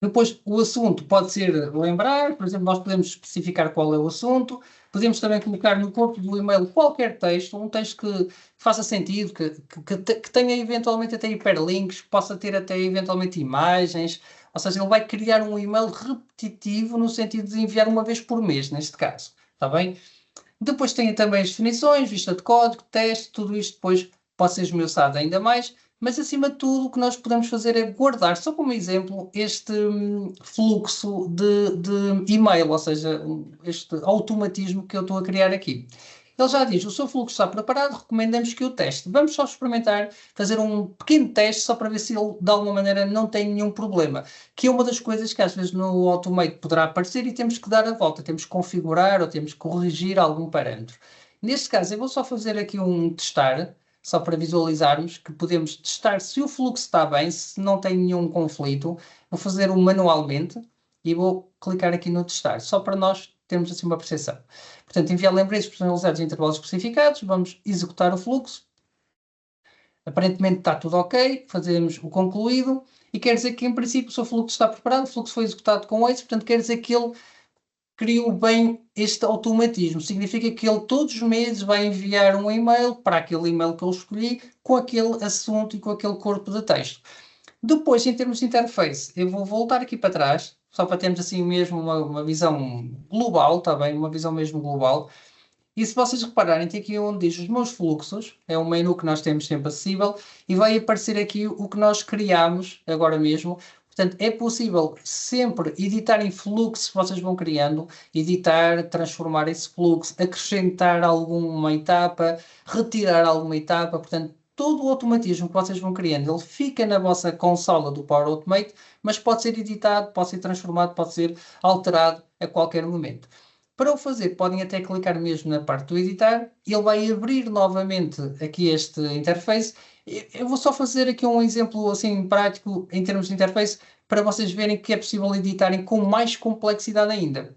Depois, o assunto pode ser lembrar, por exemplo, nós podemos especificar qual é o assunto, podemos também colocar no corpo do e-mail qualquer texto, um texto que faça sentido, que tenha eventualmente até hiperlinks, que possa ter até eventualmente imagens, ou seja, ele vai criar um e-mail repetitivo no sentido de enviar uma vez por mês, neste caso, está bem? Depois tem também as definições, vista de código, teste, tudo isto depois pode ser esmiuçado ainda mais, mas acima de tudo o que nós podemos fazer é guardar, só como exemplo, este fluxo de e-mail, ou seja, este automatismo que eu estou a criar aqui. ele já diz, o seu fluxo está preparado, recomendamos que o teste. Vamos só experimentar, fazer um pequeno teste só para ver se ele, de alguma maneira, não tem nenhum problema. Que é uma das coisas que às vezes no Automate poderá aparecer e temos que dar a volta, temos que configurar ou temos que corrigir algum parâmetro. Neste caso, eu vou só fazer aqui um testar, só para visualizarmos que podemos testar se o fluxo está bem, se não tem nenhum conflito. Vou fazer manualmente e vou clicar aqui no testar, só para nós termos assim uma percepção. Portanto, enviar lembretes personalizados em intervalos especificados, vamos executar o fluxo. Aparentemente está tudo ok, fazemos o concluído e quer dizer que em princípio o seu fluxo está preparado, o fluxo foi executado com êxito, portanto quer dizer que ele criou bem este automatismo. Significa que ele todos os meses vai enviar um e-mail para aquele e-mail que eu escolhi com aquele assunto e com aquele corpo de texto. Depois, em termos de interface, eu vou voltar aqui para trás, só para termos assim mesmo uma visão global, está bem? Uma visão mesmo global. E se vocês repararem, tem aqui onde diz os meus fluxos, é um menu que nós temos sempre acessível, e vai aparecer aqui o que nós criamos agora mesmo. Portanto, é possível sempre editar em fluxo que vocês vão criando, editar, transformar esse fluxo, acrescentar alguma etapa, retirar alguma etapa. Portanto, todo o automatismo que vocês vão criando, ele fica na vossa consola do Power Automate, mas pode ser editado, pode ser transformado, pode ser alterado a qualquer momento. Para o fazer, podem até clicar mesmo na parte do editar e ele vai abrir novamente aqui este interface. Eu vou só fazer aqui um exemplo assim prático em termos de interface para vocês verem que é possível editarem com mais complexidade ainda.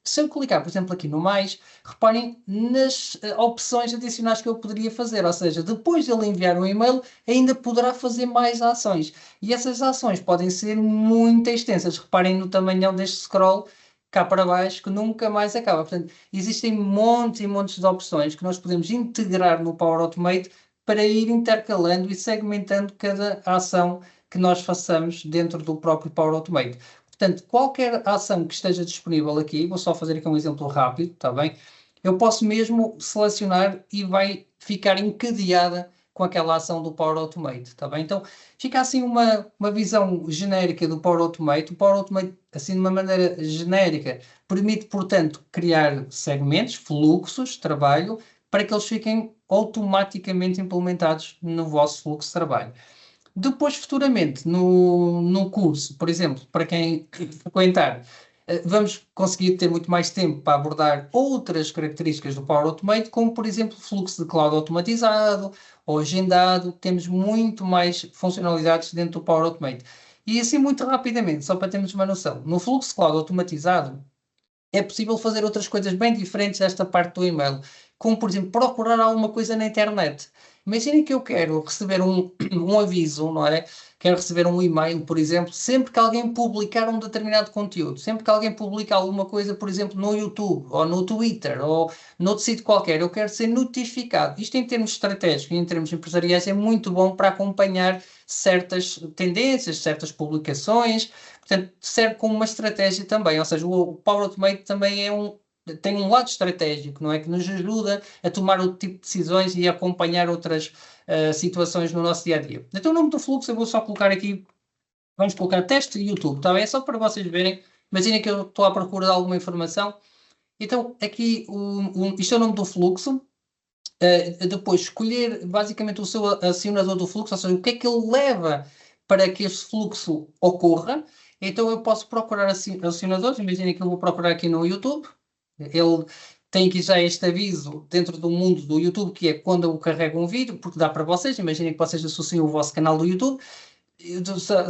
Se eu clicar, por exemplo, aqui no mais, reparem nas opções adicionais que eu poderia fazer, ou seja, depois de ele enviar um e-mail, ainda poderá fazer mais ações. E essas ações podem ser muito extensas. Reparem no tamanhão deste scroll cá para baixo, que nunca mais acaba. Portanto, existem montes e montes de opções que nós podemos integrar no Power Automate para ir intercalando e segmentando cada ação que nós façamos dentro do próprio Power Automate. Portanto, qualquer ação que esteja disponível aqui, vou só fazer aqui um exemplo rápido, está bem? Eu posso mesmo selecionar e vai ficar encadeada com aquela ação do Power Automate, está bem? Então, fica assim uma visão genérica do Power Automate. O Power Automate, assim de uma maneira genérica, permite, portanto, criar segmentos, fluxos de trabalho, para que eles fiquem automaticamente implementados no vosso fluxo de trabalho. Depois, futuramente, no curso, por exemplo, para quem frequentar, vamos conseguir ter muito mais tempo para abordar outras características do Power Automate, como, por exemplo, fluxo de cloud automatizado ou agendado. Temos muito mais funcionalidades dentro do Power Automate. E assim, muito rapidamente, só para termos uma noção, no fluxo de cloud automatizado, é possível fazer outras coisas bem diferentes desta parte do e-mail, como, por exemplo, procurar alguma coisa na internet. Imaginem que eu quero receber um aviso, não é? Quero receber um e-mail, por exemplo, sempre que alguém publicar um determinado conteúdo, sempre que alguém publica alguma coisa, por exemplo, no YouTube, ou no Twitter, ou noutro sítio qualquer, eu quero ser notificado. Isto em termos estratégicos e em termos empresariais é muito bom para acompanhar certas tendências, certas publicações. Portanto, serve como uma estratégia também, ou seja, o Power Automate também tem um lado estratégico, não é? Que nos ajuda a tomar outro tipo de decisões e a acompanhar outras situações no nosso dia-a-dia. Então, o nome do fluxo eu vou só colocar aqui, vamos colocar teste YouTube, tá bem? É só para vocês verem. Imaginem que eu estou à procura de alguma informação. Então, aqui, isto é o nome do fluxo. Depois, escolher basicamente o seu acionador do fluxo, ou seja, o que é que ele leva para que esse fluxo ocorra. Então, eu posso procurar acionadores. Imaginem que eu vou procurar aqui no YouTube. Ele tem aqui já este aviso dentro do mundo do YouTube, que é quando eu carrego um vídeo, porque dá para vocês. Imaginem que vocês associam o vosso canal do YouTube.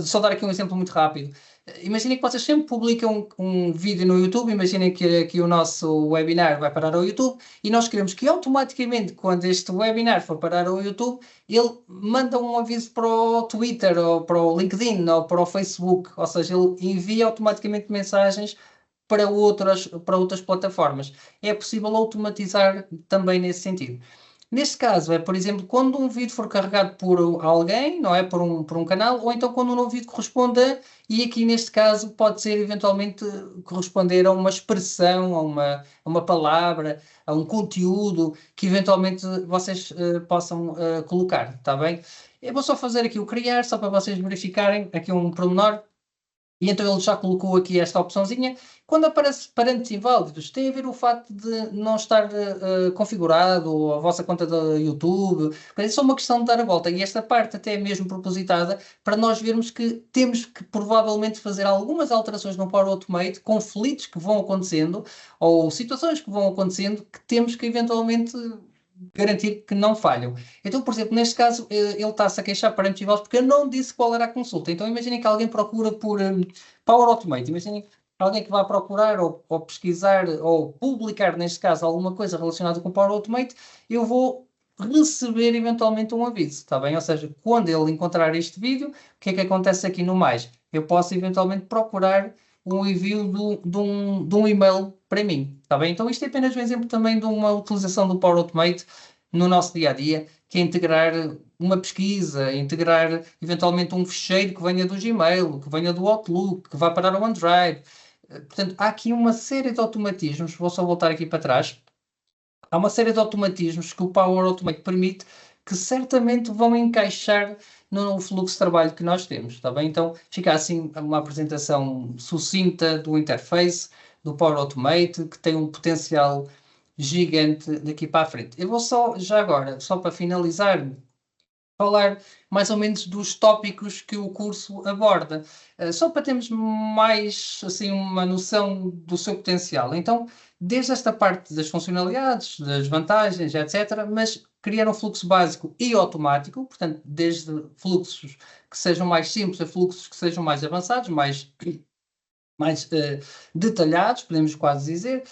Só dar aqui um exemplo muito rápido. Imaginem que vocês sempre publicam um vídeo no YouTube, imaginem que aqui o nosso webinar vai parar ao YouTube e nós queremos que automaticamente, quando este webinar for parar ao YouTube, ele manda um aviso para o Twitter, ou para o LinkedIn, ou para o Facebook, ou seja, ele envia automaticamente mensagens para outras plataformas. É possível automatizar também nesse sentido. Neste caso, é, por exemplo, quando um vídeo for carregado por alguém, não é? Por um canal, ou então quando um novo vídeo corresponda, e aqui neste caso pode ser eventualmente corresponder a uma expressão, a uma palavra, a um conteúdo que eventualmente vocês possam colocar, está bem? Eu vou só fazer aqui o criar, só para vocês verificarem aqui um pormenor. E então ele já colocou aqui esta opçãozinha. Quando aparece parâmetros inválidos, tem a ver o facto de não estar configurado a vossa conta do YouTube. Mas é só uma questão de dar a volta. E esta parte até é mesmo propositada para nós vermos que temos que provavelmente fazer algumas alterações no Power Automate, conflitos que vão acontecendo ou situações que vão acontecendo que temos que eventualmente garantir que não falham. Então, por exemplo, neste caso, ele está-se a queixar parâmetros inválidos porque eu não disse qual era a consulta. Então, imaginem que alguém procura por Power Automate. Imaginem alguém que vai procurar ou pesquisar ou publicar, neste caso, alguma coisa relacionada com Power Automate, eu vou receber eventualmente um aviso, está bem? Ou seja, quando ele encontrar este vídeo, o que é que acontece aqui no mais? Eu posso eventualmente procurar um envio de um e-mail para mim, está bem? Então isto é apenas um exemplo também de uma utilização do Power Automate no nosso dia a dia, que é integrar uma pesquisa, integrar eventualmente um ficheiro que venha do Gmail, que venha do Outlook, que vá parar ao OneDrive. Portanto, há aqui uma série de automatismos, vou só voltar aqui para trás, há uma série de automatismos que o Power Automate permite que certamente vão encaixar no fluxo de trabalho que nós temos, está bem? Então, fica assim uma apresentação sucinta do interface, do Power Automate, que tem um potencial gigante daqui para a frente. Eu vou só, já agora, só para finalizar, falar mais ou menos dos tópicos que o curso aborda, só para termos mais assim uma noção do seu potencial. Então, desde esta parte das funcionalidades, das vantagens, etc., mas criar um fluxo básico e automático, portanto, desde fluxos que sejam mais simples a fluxos que sejam mais avançados, mais detalhados, podemos quase dizer,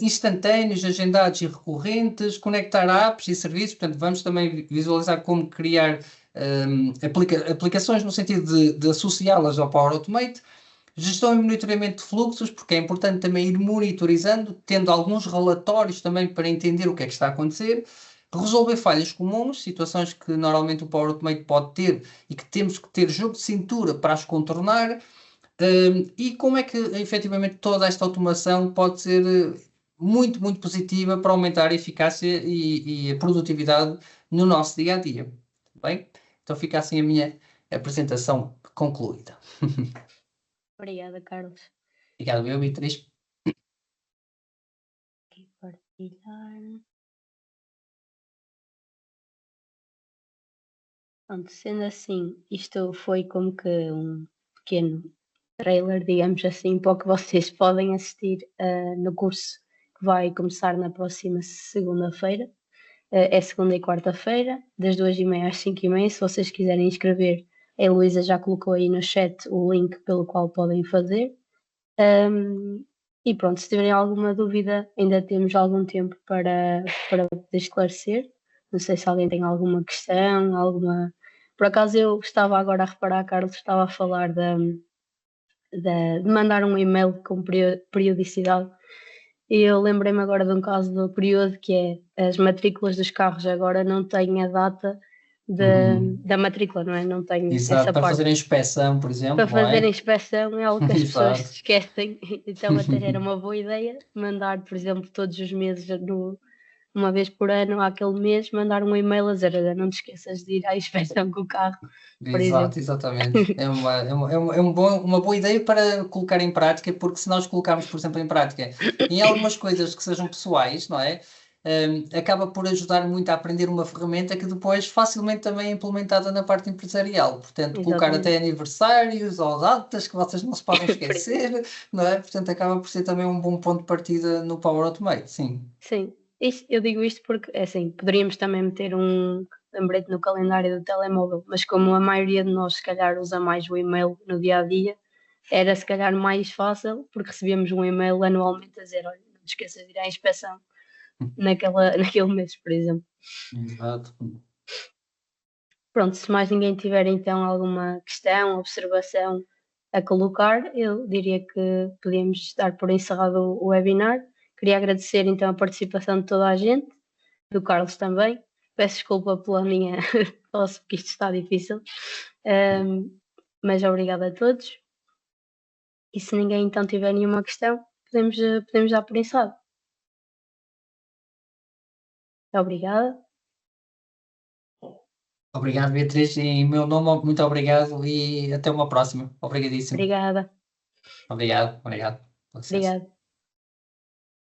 instantâneos, agendados e recorrentes, conectar apps e serviços, portanto, vamos também visualizar como criar aplicações no sentido de associá-las ao Power Automate, gestão e monitoramento de fluxos, porque é importante também ir monitorizando, tendo alguns relatórios também para entender o que é que está a acontecer, resolver falhas comuns, situações que normalmente o Power Automate pode ter e que temos que ter jogo de cintura para as contornar, e como é que efetivamente toda esta automação pode ser muito, muito positiva para aumentar a eficácia e a produtividade no nosso dia a dia. Bem? Então fica assim a minha apresentação concluída. Obrigada, Carlos. Obrigado, eu, Beatriz. Aqui partilhar. Pronto, sendo assim, isto foi como que um pequeno trailer, digamos assim, para o que vocês podem assistir no curso que vai começar na próxima segunda-feira. É segunda e quarta-feira, das 2h30 às 5h30. Se vocês quiserem inscrever, a Heloísa já colocou aí no chat o link pelo qual podem fazer. E pronto, se tiverem alguma dúvida, ainda temos algum tempo para poder esclarecer. Não sei se alguém tem alguma questão, alguma. Por acaso eu estava agora a reparar, Carlos estava a falar de mandar um e-mail com periodicidade. E eu lembrei-me agora de um caso do período que é as matrículas dos carros agora não têm a data da matrícula, não é? Não tem Exato, essa para parte. fazer a inspeção, por Para exemplo, não fazer a é? inspeção é algo que as pessoas Exato. se esquecem, então até era uma boa ideia mandar, por exemplo, todos os meses, uma vez por ano, àquele mês, mandar um e-mail a dizer: "Olha, não te esqueças de ir à inspeção com o carro", por Exato, exemplo. exatamente. Uma boa ideia para colocar em prática, porque se nós colocarmos, por exemplo, em prática em algumas coisas que sejam pessoais, não é? Acaba por ajudar muito a aprender uma ferramenta que depois facilmente também é implementada na parte empresarial. Portanto, colocar Exatamente. até aniversários ou datas que vocês não se podem Por exemplo. esquecer, não é? Portanto, acaba por ser também um bom ponto de partida no Power Automate, sim. Sim, eu digo isto porque, é assim, poderíamos também meter um lembrete no calendário do telemóvel, mas como a maioria de nós, se calhar, usa mais o e-mail no dia a dia, era se calhar mais fácil, porque recebíamos um e-mail anualmente a dizer: "Olha, não te esqueças de ir à inspeção naquele mês", por exemplo. Exato. Pronto, se mais ninguém tiver então alguma questão, observação a colocar, eu diria que podíamos dar por encerrado o webinar. Queria agradecer então a participação de toda a gente, do Carlos também. Peço desculpa pela minha tosse, porque isto está difícil. Mas obrigada a todos. E se ninguém então tiver nenhuma questão, podemos dar por encerrado. Obrigada. Obrigado, Beatriz, e em meu nome, muito obrigado e até uma próxima. Obrigadíssimo. Obrigada. Obrigado, obrigado. Com licença. Obrigada.